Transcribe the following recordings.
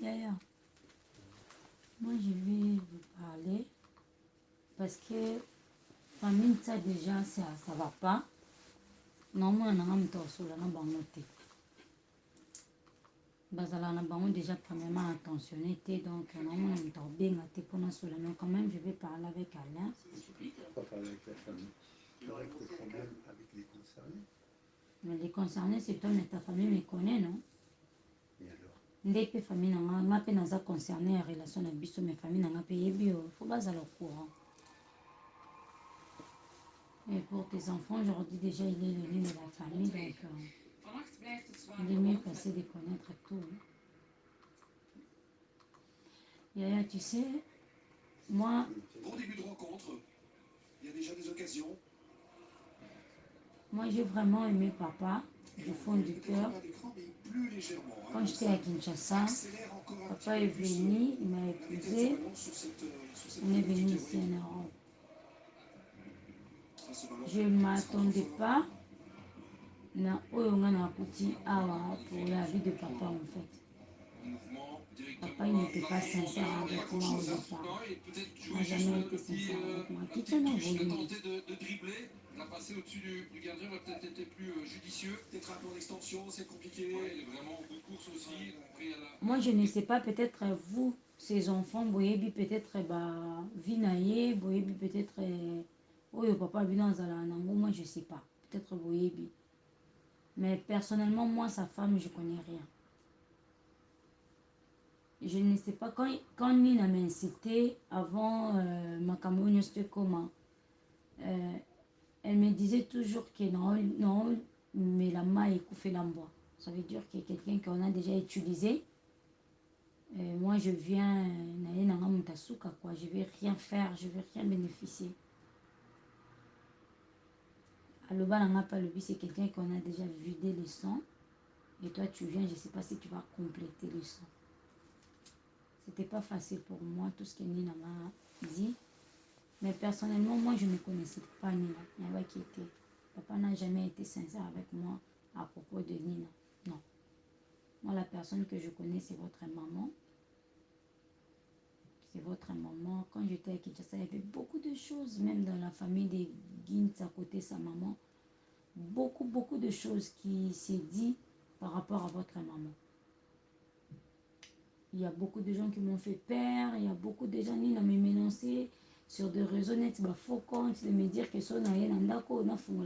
Yaya, moi je vais vous parler parce que famille ça déjà ça va pas. Non moi na ngam to sula na bango te. Bazala na bango déjà premièrement attentionné te donc non moi na to benga te pour na sula mais quand même je vais parler avec Alain. Pas parler avec la famille. Tu aurais le problème avec les concernés. Mais les concernés c'est toi mais ta famille me connaît non? Et alors? Ndeke famille nanga ma pe naza concerné en relation na biso mes famille nanga pe yebi faut bazala au courant. Et pour tes enfants, aujourd'hui déjà il est le nez de la famille, donc il est mieux passé de connaître tout. Yaya, tu sais, moi... Bon début de rencontre, il y a déjà des occasions. Moi j'ai vraiment aimé papa, du fond du cœur. Quand j'étais à Kinshasa, papa est venu, il m'a épousé, on est venu ici en Europe. Je ne m'attendais pas na oyo nga na kuti awa pour la vie de papa en fait. Papa il n'était pas sincère avec moi au départ. Il n'a jamais été sincère avec moi. Qui t'en a voulu? De dribbler, la passer au-dessus du gardien aurait peut-être été plus judicieux. Peut-être un peu d'extension, c'est compliqué. Ouais, il est vraiment au bout de course aussi. Moi je ne sais pas, peut-être vous, ces enfants, boyebi peut-être vinaye, boyebi peut-être oyo papa bina zala nango, moi je sais pas. Peut-être boyebi. Mais personnellement, moi, sa femme, je connais rien. Je ne sais pas, quand Nina m'a incité, avant ma cameroune, c'était comment elle me disait toujours que non, mais la main est coupée l'embois. Ça veut dire qu'il y a quelqu'un qu'on a déjà utilisé. Moi, je viens, quoi. Je ne vais rien faire, je ne vais rien bénéficier. Aloba n'a pas le but, c'est quelqu'un qu'on a déjà vidé le sang. Et toi, tu viens, je ne sais pas si tu vas compléter le sang. C'était pas facile pour moi, tout ce que Nina m'a dit. Mais personnellement, moi, je ne connaissais pas Nina. Nina qui était. Papa n'a jamais été sincère avec moi à propos de Nina. Non. Moi, la personne que je connais, c'est votre maman. C'est votre maman. Quand j'étais à Kinshasa, il y avait beaucoup de choses, même dans la famille des Gintz à côté de sa maman. Beaucoup de choses qui s'est dit par rapport à votre maman. Il y a beaucoup de gens qui m'ont fait peur. Il y a beaucoup de gens qui m'ont menacé sur des réseaux nets. Il faut compte de me dire que si on a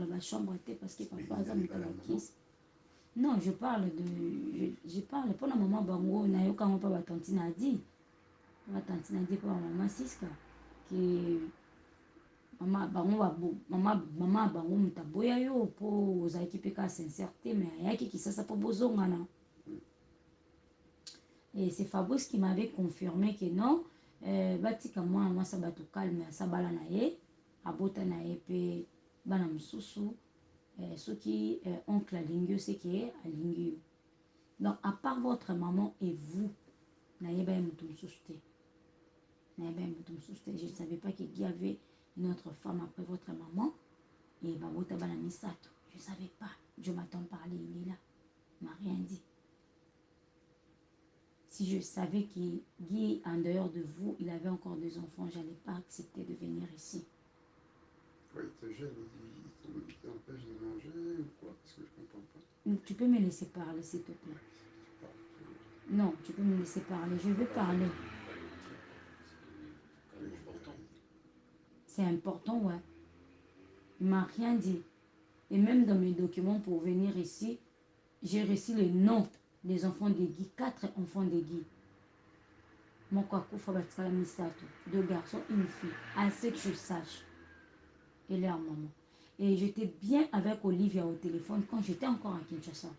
la chambre parce que papa a mis la kiss. Non, je parle pour la maman Bango. Na yoka mo pa ba tantine a dit. Ma tantine a dit pour maman Siska que maman Bango mutaboya yo po ozaki peka sincérité mais ayaki kisasa po bozongana. Et c'est Fabrice qui m'avait confirmé que non, batika moi ça va tout calme, ça bala na ye, abota na ye pe bana mususu, ceux qui oncle Lingio c'est qui est à Lingio. Donc à part votre maman et vous, na ye ba mutum suste. Na ye ba mutum suste. Je ne savais pas qu'il y avait une autre femme après votre maman et babota bana misato. Je ne savais pas. Je m'attends parler, il est là. Il m'a rien dit. Si je savais que Guy, en dehors de vous, il avait encore des enfants, je n'allais pas accepter de venir ici. Oui, il te gêne, il t'empêche de manger ou quoi? Parce que je ne comprends pas. Tu peux me laisser parler, s'il te plaît. Non, tu peux me laisser parler. Je veux parler. C'est important, ouais. Il ne m'a rien dit. Et même dans mes documents pour venir ici, j'ai reçu le nom des enfants de Guy, 4 enfants de Guy. Mon Kwakufa Batsala Misato, 2 garçons, une fille, à ce que je sache. Et leur maman. Et j'étais bien avec Olivia au téléphone quand j'étais encore à Kinshasa.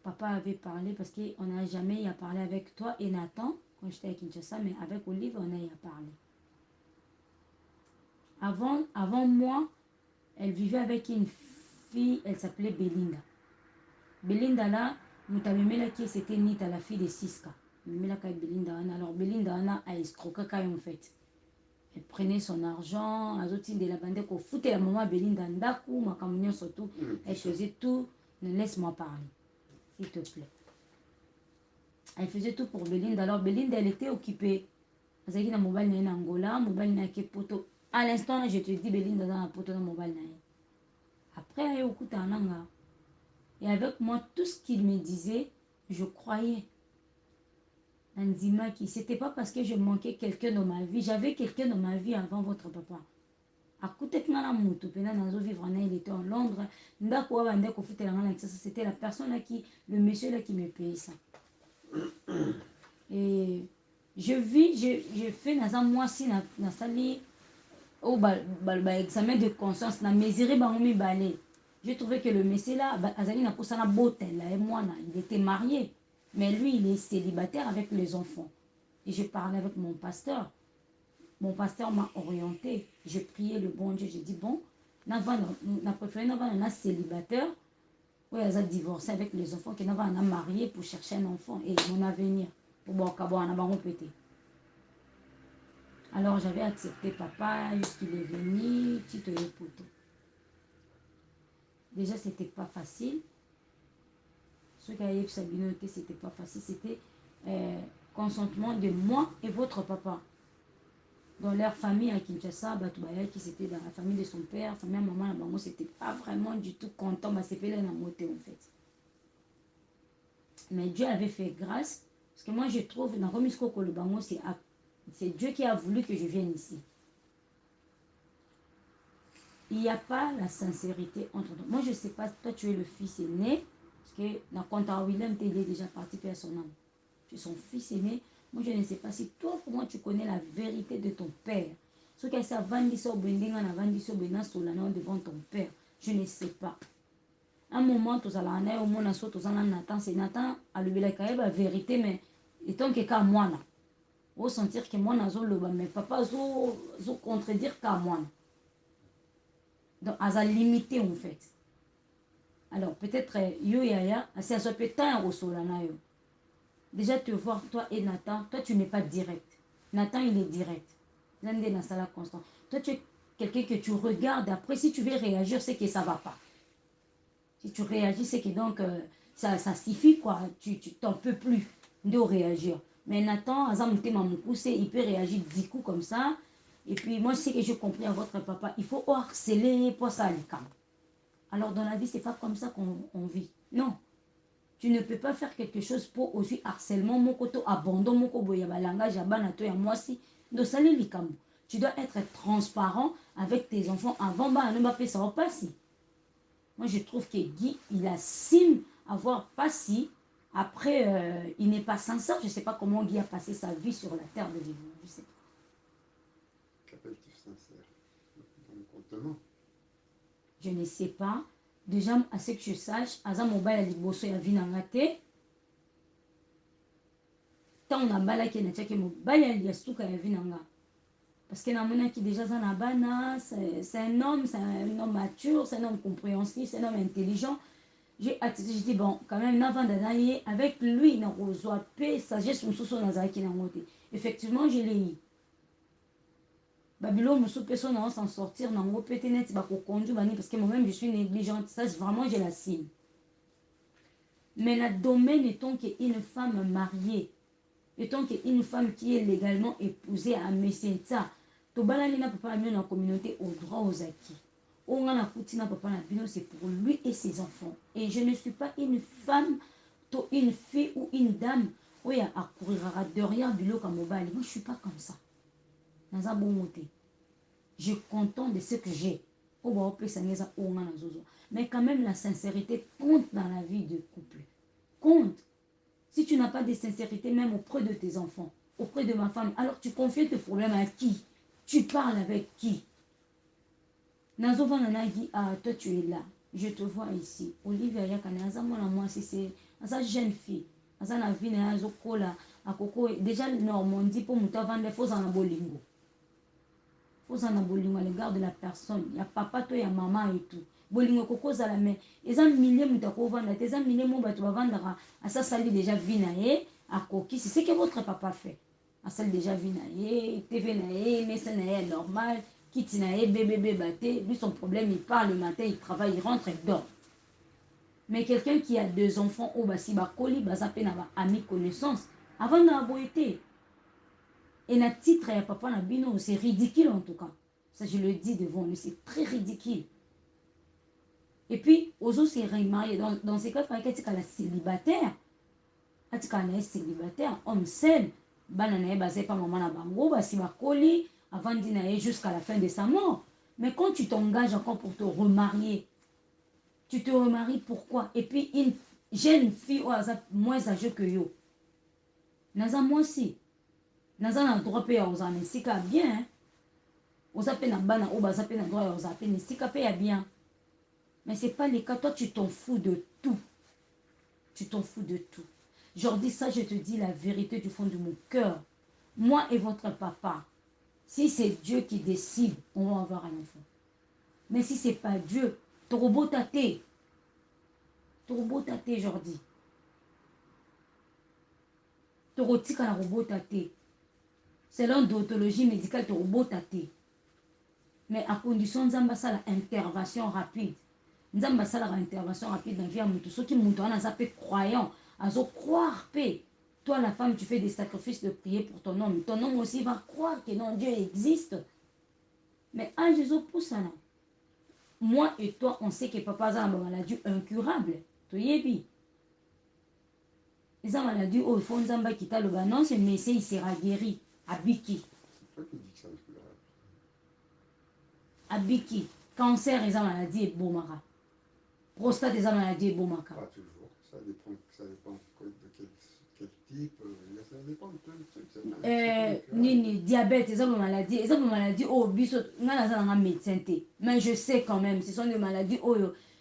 Papa avait parlé parce qu'on n'a jamais eu à parler avec toi et Nathan quand j'étais à Kinshasa, mais avec Olivia, on a eu à parler. Avant moi, elle vivait avec une fille, elle s'appelait Belinda. Belinda là, Moutamemela qui c'était Nita, la fille de Siska. Belinda, alors Belinda a escroqué en fait. Elle prenait son argent, de la bande qu'on foutait la maman Belinda Ndaku, ma camunion surtout. Elle faisait tout. Laisse-moi parler, s'il te plaît. Elle faisait tout pour Belinda. Alors Belinda, elle était occupée. Azaki na mobile na Angola, mobile na poto. À l'instant, je te dis Belinda dans la poto na mobile na. Après, elle écoute Ananga. Et avec moi, tout ce qu'il me disait, je croyais. Andima qui, c'était pas parce que je manquais quelqu'un dans ma vie. J'avais quelqu'un dans ma vie avant votre papa. À côté de la moto, il était en Londres. C'était la personne là qui, le monsieur là qui me payait ça. Et je vis, je fais dans un mois si dans sali au examen de conscience, na mesuré bangomi balé. J'ai trouvé que le monsieur là, azali na poussa na botel là et moi là, il était marié, mais lui il est célibataire avec les enfants. Et je parlais avec mon pasteur. Mon pasteur m'a orienté. J'ai prié le bon Dieu. J'ai dit, bon, n'a préféré d'avoir un célibataire. Oui, elle a divorcé avec les enfants, qu'elle n'a pas marié pour chercher un enfant et mon avenir. Pour bon, on a pas pété. Alors j'avais accepté papa, jusqu'il est venu, Tito et Poto. Déjà, c'était pas facile. Ce qui a eu Sabino, c'était pas facile. C'était consentement de moi et votre papa. Dans leur famille à Kinshasa, qui c'était dans la famille de son père, famille à maman, maman, c'était pas vraiment du tout content, mais c'est la montée en fait. Mais Dieu avait fait grâce, parce que moi je trouve, dans Romisco Kolobango, c'est Dieu qui a voulu que je vienne ici. Il n'y a pas la sincérité entre nous. Moi je ne sais pas, toi tu es le fils aîné, parce que dans Conta Willem, il est déjà parti faire son âme. Tu es son fils aîné. Moi, je ne sais pas si toi, comment tu connais la vérité de ton père. Ce qu'elle s'est vendu devant ton père, je ne sais pas. Un moment, tout ça, au monde, Nathan, c'est Nathan, à la vérité, mais étant que qu'à moi, on sentir que moi, mais papa, zo contredire qu'à moi. Donc, à la limité, en fait. Alors, peut-être, yo yaya, c'est un peu temps au solana yo. Déjà, te voir, toi et Nathan, toi, tu n'es pas direct. Nathan, il est direct. Toi, tu es quelqu'un que tu regardes. Après, si tu veux réagir, c'est que ça ne va pas. Si tu réagis, c'est que donc, ça suffit, quoi. Tu t'en peux plus de réagir. Mais Nathan, il peut réagir 10 coups comme ça. Et puis, moi, je sais que j'ai compris à votre papa, il faut harceler pour ça, les camps. Alors, dans la vie, ce n'est pas comme ça qu'on vit. Non. Tu ne peux pas faire quelque chose pour aussi harcèlement, mon côté abandon, mon côté langage, ya moi si. Tu dois être transparent avec tes enfants avant ça va pas si. Moi je trouve que Guy, il assume avoir pas si. Après, il n'est pas sincère. Je ne sais pas comment Guy a passé sa vie sur la terre de vivre. Je sais pas. Qu'appelle-tu sincère? Donc, contenant. Je ne sais pas. Déjà, à ce que je sache, Aza mobile à liboso ya vie nangate. Tant on a bala qui n'a tchake mobile ya stuka ya vie nanga. Parce que namona qui déjà zanabana, c'est un homme mature, c'est un homme compréhensif, c'est un homme intelligent. J'ai dit bon, quand même n'avant d'analyser avec lui na reçoit paix, sagesse mususo nazaki na ngote. Effectivement, je l'ai eu. Babylone me soupe on s'en sortir dans mon pété net parce que moi-même je suis négligente. Ça, vraiment, je la signe. Mais le domaine étant qu'une femme mariée, étant qu'une femme qui est légalement épousée à Messenza, to balani na papa na communauté au droit aux acquis. On a la na papa na bino, c'est pour lui et ses enfants. Et je ne suis pas une femme, une fille ou une dame, oui, à courir derrière bilo comme mobile. Moi, je suis pas comme ça. Dans un bon côté. Je suis content de ce que j'ai. Mais quand même, la sincérité compte dans la vie du couple. Compte. Si tu n'as pas de sincérité, même auprès de tes enfants, auprès de ma femme, alors tu confies tes problèmes à qui? Tu parles avec qui? Nazova Nanagi, ah, toi tu es là. Je te vois ici. Olivia Yakana, moi, c'est une jeune fille. Azana Vina, Zokola, Akoko, déjà Normandie pour me vendre des faux en bolingo. Faux en bolingo à l'égard de la personne. Il y a papa, toi, il y a maman et tout. Bolingo Koko Zalame. Et un millier moutako vendre, et un millier mou tu vas vendre à ça sali déjà Vinae, à Koki. C'est ce que votre papa fait. À ça déjà Vinae, TV Nae, Messanae normal, Kitinae, bébé baté. Lui, son problème, il part le matin, il travaille, il rentre, il dort. Mais quelqu'un qui a 2 enfants, ou si bakoli, baza pe na ba ami connaissance, avant na boité. Et na titre ya papa na bino, c'est ridicule en tout cas. Ça je le dis devant lui, c'est très ridicule. Et puis, aux autres, c'est remarié. Dans ces cas, il faut que la célibataire. Quand on est célibataire, homme seul, banane basé par maman na bango, si bakoli, avant d'y jusqu'à la fin de sa mort. Mais quand tu t'engages encore pour te remarier, tu te remaries pourquoi? Et puis une jeune fille moins âgée que yo. Naza moi aussi. Naza na droit payer aux amis, c'est bien. Aux appels na bana ou bas appels na droit aux appels, c'est paye bien. Mais c'est pas le cas. Toi, tu t'en fous de tout. Tu t'en fous de tout. Aujourd'hui, ça, je te dis la vérité du fond de mon cœur. Moi et votre papa, si c'est Dieu qui décide, on va avoir un enfant. Mais si c'est pas Dieu, ton robot tâté. Ton robot tâté, Jordi. Ton robot tâté. Selon l'odontologie médicale, ton robot tâté. Mais à condition de l'intervention rapide. Nzamba sala intervention rapide dans la vie à mutu. Ceux qui montent en azapé croyant, azo croire paix. Toi la femme, tu fais des sacrifices de prier pour ton homme. Ton homme aussi va croire que non, Dieu existe. Mais à Jésus pour ça là. Moi et toi, on sait que papa a une maladie incurable. Tu y es bien. Ils ont une maladie où il faut Nzamba qui t'a le banon, mais il sera guéri. Abiki. C'est toi qui dis que c'est incurable. Abiki. Cancer, ils ont une maladie et bomara. Prostate, ils ont une maladie et bomaka. Pas toujours. Ça dépend de quel type. Ça dépend de plein de trucs. Nini, diabète, ils ont une maladie, oh, biso, un médecin. Mais je sais quand même, ce sont des maladies, oh,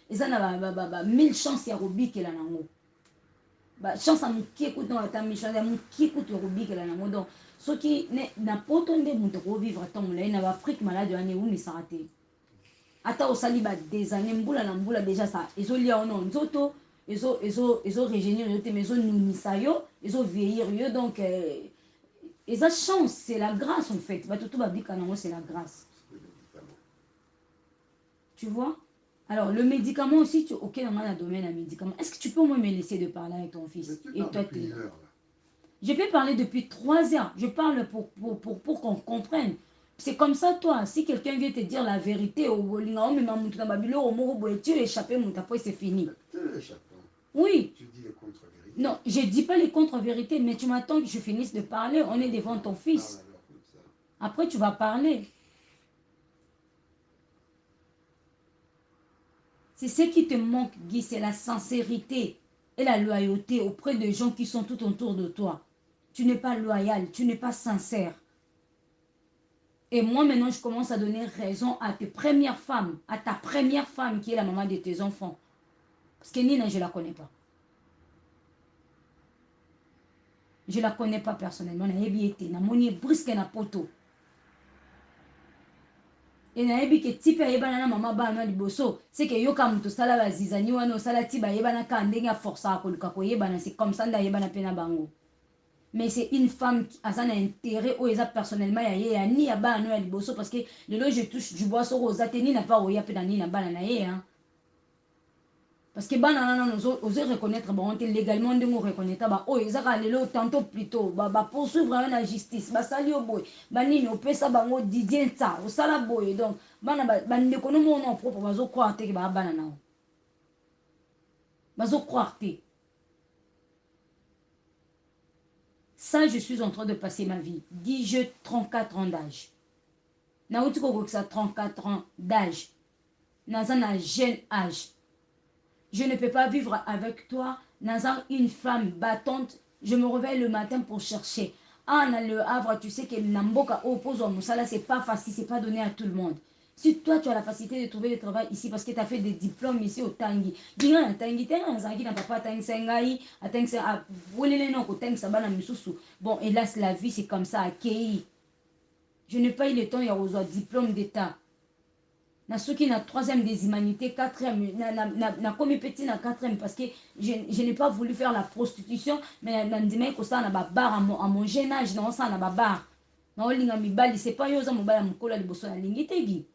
ils ont 1000 chances, il y a Robi qui est là. Chance à mon qui écoute dans la table, chance à mon qui écoute le Robi qui est là. Donc, ceux qui n'a pas autant de monde revivre à ton là, il n'a pas pris malade de l'année où il s'est raté. Ata osaliba des années mbula na mbula déjà ça ils ont lié au nom nzoto ils ont régénérer mais ils ont nimisa yo ils ont vieillir yo donc ils ont chance c'est la grâce en fait tout va dire c'est la grâce tu vois. Alors le médicament aussi tu ok dans le domaine du médicament est-ce que tu peux au moins me laisser de parler avec ton fils et toi tu je peux parler depuis 3 heures je parle pour qu'on comprenne. C'est comme ça, toi. Si quelqu'un vient te dire la vérité, tu échappes, après c'est fini. Oui. Tu dis les contre-vérités. Non, je ne dis pas les contre-vérités, mais tu m'attends que je finisse de parler. On est devant ton fils. Après, tu vas parler. C'est ce qui te manque, Guy, c'est la sincérité et la loyauté auprès des gens qui sont tout autour de toi. Tu n'es pas loyal, tu n'es pas sincère. Et moi, maintenant, je commence à donner raison à tes premières femmes, à ta première femme qui est la maman de tes enfants. Parce que Nina, je ne la connais pas. Je ne la connais pas personnellement. Je suis brusque na poto. Et je sais que type ya yebana na maman ba na liboso, c'est que yo ka muto sala ba zizani wana sala tiba yebana ka ndenge force a koluka ko yebana, c'est comme ça nda yebana pena bango. Mais c'est une femme qui a un intérêt ou eza personnellement ya ni ya ba no ya liboso parce que le je touche du bois sur aux ateni na pas oya pe na ni na ba na ye hein. Parce que ba na oser reconnaître ba on légalement ndenge reconnaître ba o ezaka lelo tantôt plutôt ba poursuivre la justice ba sali o boy ba nini o pesa bango Didier ça o sala boy donc ba ndeko no mo propre bazo croire te ke ba na na bazo croire te. Ça, je suis en train de passer ma vie. Dis, je 34 ans d'âge. Naouti koko ça 34 ans d'âge. Dans un jeune âge. Je ne peux pas vivre avec toi. Dans une femme battante. Je me réveille le matin pour chercher. Ah, dans le Havre, tu sais que Namboka oppose au Moussala, c'est pas facile, c'est pas donné à tout le monde. Si toi, tu as la facilité de trouver le travail ici parce que tu as fait des diplômes ici au Tangi. Dis-moi, Tangi, bon, hélas, la vie, c'est comme ça, accueilli. Je n'ai pas eu le temps, il y a un diplôme d'État. Na ceux qui na 3e des humanités, 4e, na commis petit na 4e parce que je n'ai pas voulu faire la prostitution, mais na ndimai ko ça na ba bar à mon jeune âge, na ça na ba bar. Na olinga mibali, c'est pas yo za mobala mkola liboso na lingitegi.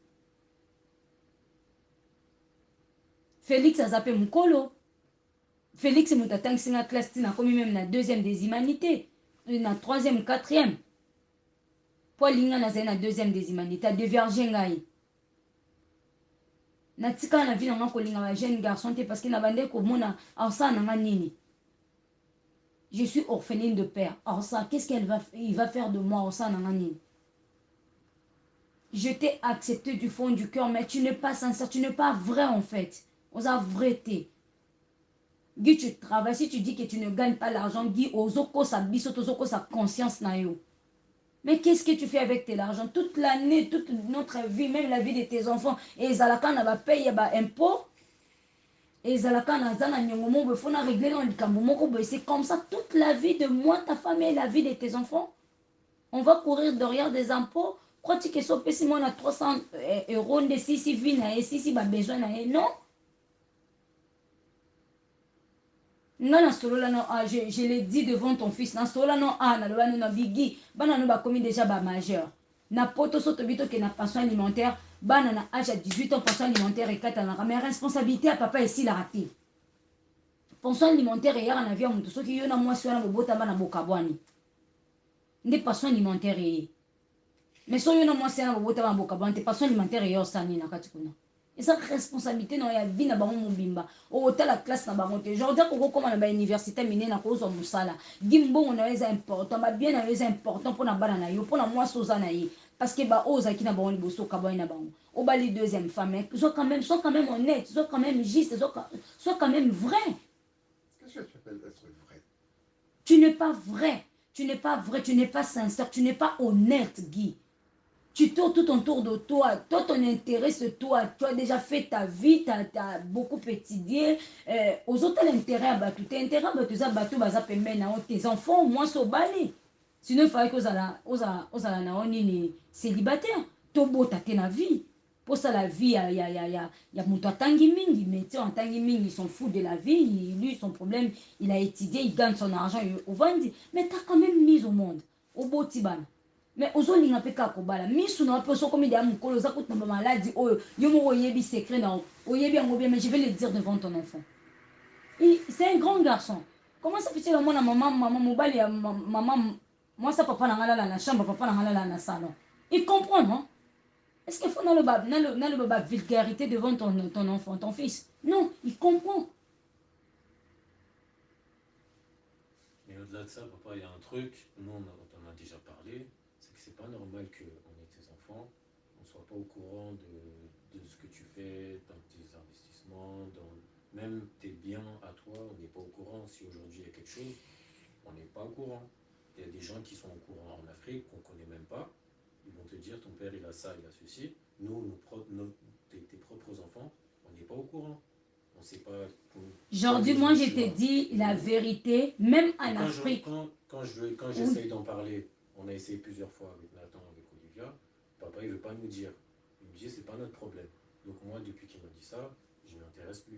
Félix a zappé Mukolo. Félix Moutatang, c'est la classe, c'est comme même la deuxième des humanités, la troisième, quatrième. Paul Linga, c'est la deuxième des humanités, à diverger ngai. Natika na vie na ko linga ba jeune garçon parce que na bande ko mona arsa na nini. Je suis orpheline de père. Arsa, qu'est-ce il va faire de moi arsa na nini? Je t'ai accepté du fond du cœur, mais tu n'es pas sincère, tu n'es pas vrai en fait. On a vrai. Guy, tu travailles, si tu dis que tu ne gagnes pas l'argent, Guy, ozoko sa biso, ozoko sa conscience na yo. Mais qu'est-ce que tu fais avec tes argent? Toute l'année, toute notre vie, même la vie de tes enfants, et Zalaka n'a pas payé impôt, et Zalaka n'a pas nyongomo, il faut régler dans le kamomoko, c'est comme ça toute la vie de moi, ta famille et la vie de tes enfants. On va courir derrière des impôts. Crois-tu que ce si on a 300 euros de si vie, si besoin, non? Non, je l'ai dit devant ton fils. Non, bigi. Banano ba commis déjà ba majeur. Na poto soto bito que na pension alimentaire. Banana âge à 18 ans pension alimentaire et 4 ans. Mais responsabilité à papa ici la raté. Pension alimentaire hier en avion mutu soki yo na mwasi wana bobota bana bokabwani. Nde pension alimentaire et mais so yo na mwasi wana bobota bana bokabwani te pension alimentaire yo sani na kati kuna. Et ça responsabilité non ya vie na bango mobimba o hôtel la classe na bango te genre ko koma na ba université mine na ko zo musala gimbo na les important ba bien na les important pour na bana na yo pour na moi soza na yi parce que ba oza ki na bango liboso ka na bango o ba les deuxième femme sont quand même honnêtes, sont quand même justes, sont quand même vrais. Qu'est-ce que tu appelles être vrai? Tu n'es pas vrai, tu n'es pas vrai, tu n'es pas sincère, tu n'es pas honnête, Guy. Tu tournes tout autour de toi. Toi, ton intérêt, c'est toi. Tu as déjà fait ta vie, tu as beaucoup étudié. Aux autres, l'intérêt à battre. Tu as intérêt à battre, tes enfants, au moins, sont balés. Sinon, il fallait que vous allez célibataire. Tu beau ta vie. Pour ça, la vie, il y a mon tangi mingi. Mais tu en tangi mingi, ils sont fous de la vie. Lui, son problème, il a étudié, il gagne son argent, il vend. Mais tu as quand même mis au monde. Au beau tiban. Mais aux linga peka kobala misu na peso comme il y a mon colo za kutumba maladie oyo yomo oyebi secret na oyebi ngo bien mais je vais le dire devant ton enfant. C'est un grand garçon. Comment ça fait-il mon maman mobali ya maman moi ça papa na ngala na chambre papa na ngala na salon. Il comprend non? Est-ce qu'il faut dans le baba vulgarité devant ton enfant, ton fils? Non, il comprend. Mais au-delà de ça, papa, il y a un truc, nous on en a déjà parlé. C'est pas normal qu'on ait tes enfants, on ne soit pas au courant de ce que tu fais dans tes investissements, dans même tes biens à toi, on n'est pas au courant. Si aujourd'hui il y a quelque chose, on n'est pas au courant. Il y a des gens qui sont au courant en Afrique qu'on ne connaît même pas. Ils vont te dire ton père il a ça, il a ceci. Nous, tes propres enfants, on n'est pas au courant. On ne sait pas. Aujourd'hui, moi je te dis la vérité, même en Afrique. Quand j'essaye d'en parler, on a essayé plusieurs fois avec Nathan, avec Olivia. Papa, il ne veut pas nous dire. Il me dit, c'est pas notre problème. Donc moi, depuis qu'il m'a dit ça, je ne m'intéresse plus.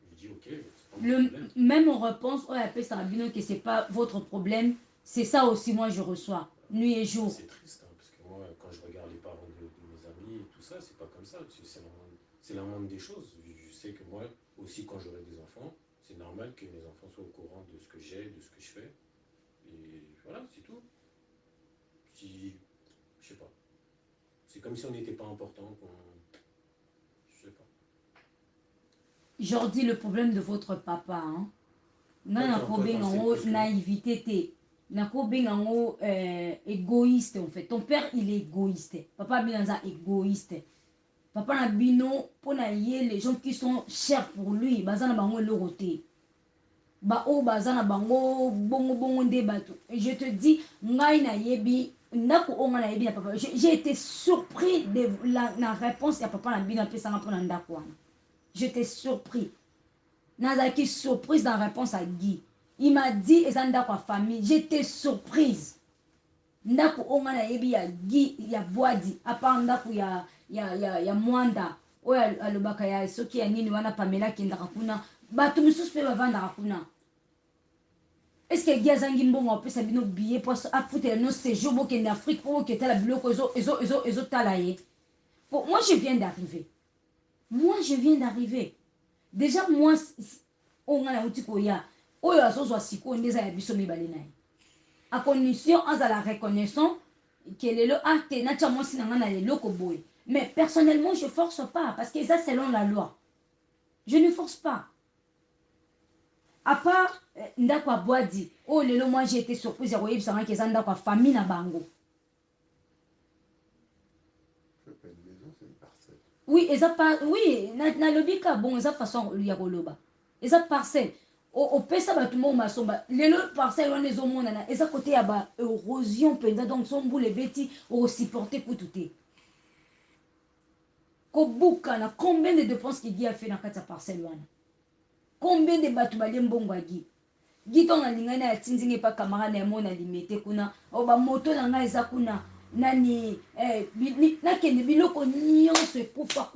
Je lui dis, ok, c'est pas mon problème. Même on repense, oh, appelle Sarabino que c'est pas votre problème. C'est ça aussi, moi, je reçois, nuit et jour. C'est triste, hein, parce que moi, quand je regarde les parents de mes amis et tout ça, c'est pas comme ça. C'est la moindre des choses. Je sais que moi, aussi, quand j'aurai des enfants, c'est normal que mes enfants soient au courant de ce que j'ai, de ce que je fais. Et voilà, c'est tout. Je sais pas. C'est comme si on n'était pas important. Je sais pas. Jordi, le problème de votre papa, hein. Naïveté, égoïste en fait. Ton père, il est égoïste. Papa Binanza égoïste. Papa Nabino, pour les gens qui sont chers pour lui, bazana bango loroté. Bao bazana bango bongo débattu. Et je te dis, ngai na yebi. J'ai été surpris de la réponse à papa Nabino. J'étais surpris. Nazaki surprise dans la réponse à Guy. Il m'a dit ezanda kwa famille. J'étais surprise. Ndako onga na yebi ya Guy ya Boadi. Apa ndako ya Mwanda. Oya alobaka ya soki ya nini wana Pamela kindaka kuna. Batu misusu pe bavandaka kuna. Est-ce que Guy azangi mbongo apesa bino billet pour afouter nos séjours pour en Afrique pour que la biloko ezo talaye. Moi je viens d'arriver. Déjà moi oyo ngai nauti koya oyo azozwa sikoyo nde eza ya biso mibale na ye à condition azala reconnaissant que lelo ate natia mwasi na ngai na leloko boye. Mais personnellement je force pas parce que ça selon la loi je ne force pas. À part ndako abwadi oh lelo moi j'ai été surprise ya koyebisa ngai eza ndako ya famille na bango. Oui, eza pas oui na lobika bon eza façon ya koloba eza parcelle opesa bato mo masomba lelo parcelle wana ezomonana eza côté ya ba érosion mpenza donc so mbula ebeti osupporte kutu te kobukana combien de dépenses ki Guy a fait na kati ya parcelle wana combien de bato balie mbongo ya Guy ntongo alingani ya tinzinga epa camarade ya mona limete kuna o bamoto na ngai eza kuna nani nakende biloko nyonso ekufa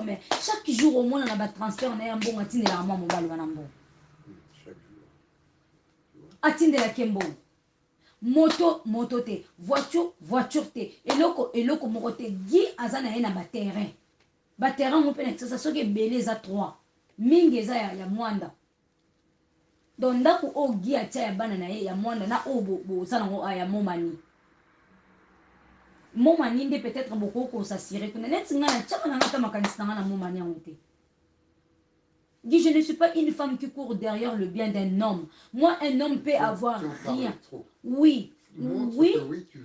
mais chaque jour omonana batransfert na ya mbongo atindelaka mwa mobali wana mbongo atindelaki mbongo moto te voiture te eloko moko te Guy aza na ye na baterrain mo mpe na kisasa soki ebele eza 3 mingi eza ya mwanda donc ndako oyo Guy atia ya bana na ye ya mwanda na oyo boza nango ya momani nde peut-être bokoki kosasire kuna neti ngai natiaka na ngai ta makanisi na ngai na momani yango te. Guy, je ne suis pas une femme qui court derrière le bien d'un homme. Moi, un homme peut avoir rien. Oui, oui.